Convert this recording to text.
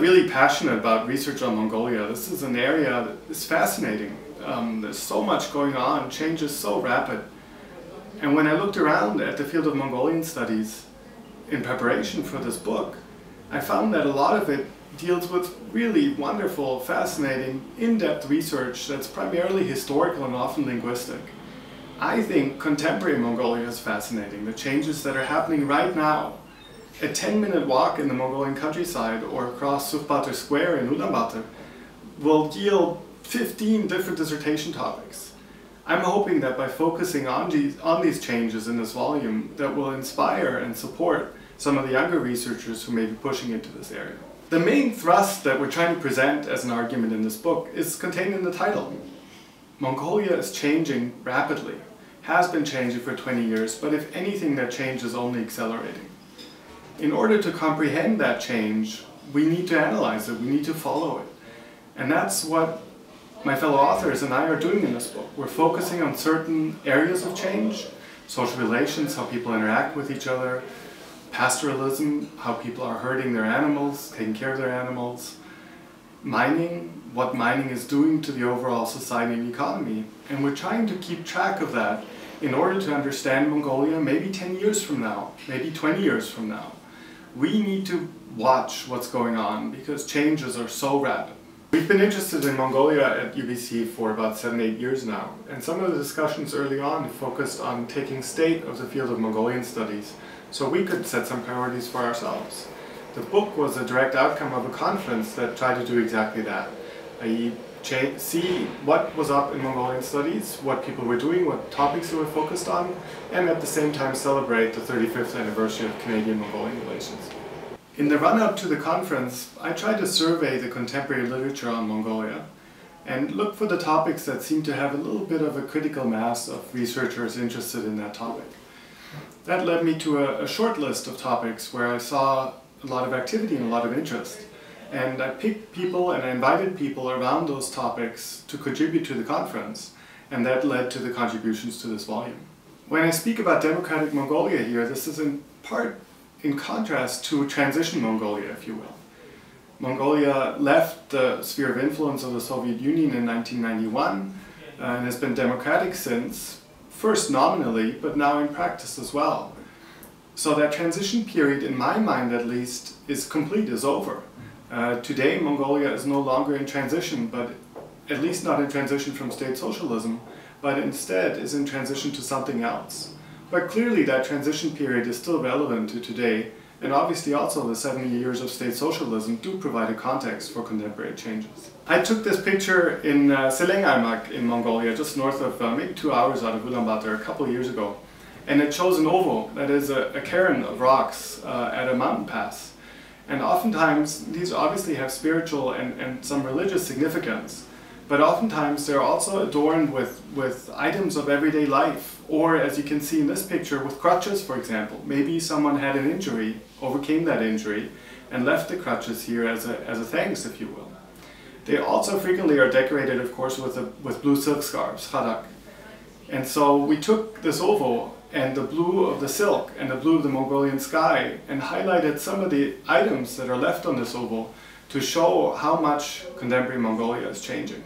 really passionate about research on Mongolia. This is an area that is fascinating. There's so much going on, change is so rapid. And when I looked around at the field of Mongolian studies in preparation for this book, I found that a lot of it deals with really wonderful, fascinating, in-depth research that's primarily historical and often linguistic. I think contemporary Mongolia is fascinating, the changes that are happening right now. A 10-minute walk in the Mongolian countryside or across Sukhbatar Square in Ulaanbaatar will yield 15 different dissertation topics. I'm hoping that by focusing on these changes in this volume, that will inspire and support some of the younger researchers who may be pushing into this area. The main thrust that we're trying to present as an argument in this book is contained in the title. Mongolia is changing rapidly, has been changing for 20 years, but if anything, that change is only accelerating. In order to comprehend that change, we need to analyze it, we need to follow it. And that's what my fellow authors and I are doing in this book. We're focusing on certain areas of change, social relations, how people interact with each other, pastoralism, how people are herding their animals, taking care of their animals, mining, what mining is doing to the overall society and economy. And we're trying to keep track of that in order to understand Mongolia maybe 10 years from now, maybe 20 years from now. We need to watch what's going on because changes are so rapid. We've been interested in Mongolia at UBC for about 7-8 years now, and some of the discussions early on focused on taking stock of the field of Mongolian studies so we could set some priorities for ourselves. The book was a direct outcome of a conference that tried to do exactly that, i.e. see what was up in Mongolian studies, what people were doing, what topics they were focused on, and at the same time celebrate the 35th anniversary of Canadian-Mongolian relations. In the run-up to the conference, I tried to survey the contemporary literature on Mongolia and look for the topics that seemed to have a little bit of a critical mass of researchers interested in that topic. That led me to a short list of topics where I saw a lot of activity and a lot of interest. And I picked people and I invited people around those topics to contribute to the conference, and that led to the contributions to this volume. When I speak about Democratic Mongolia here, this is in part in contrast to transition Mongolia, if you will. Mongolia left the sphere of influence of the Soviet Union in 1991 and has been democratic since, first nominally, but now in practice as well. So that transition period, in my mind at least, is complete, is over. Today Mongolia is no longer in transition, but at least not in transition from state socialism, but instead is in transition to something else. But clearly that transition period is still relevant to today, and obviously also the 70 years of state socialism do provide a context for contemporary changes. I took this picture in Selengaimak in Mongolia, just north of maybe 2 hours out of Ulaanbaatar a couple of years ago. And it shows an oval, that is a cairn of rocks at a mountain pass. And oftentimes these obviously have spiritual and some religious significance. But oftentimes they're also adorned with items of everyday life, or as you can see in this picture, with crutches, for example. Maybe someone had an injury, overcame that injury, and left the crutches here as a thanks, if you will. They also frequently are decorated, of course, with blue silk scarves, khadak. And so we took this oval and the blue of the silk and the blue of the Mongolian sky and highlighted some of the items that are left on this oval to show how much contemporary Mongolia is changing.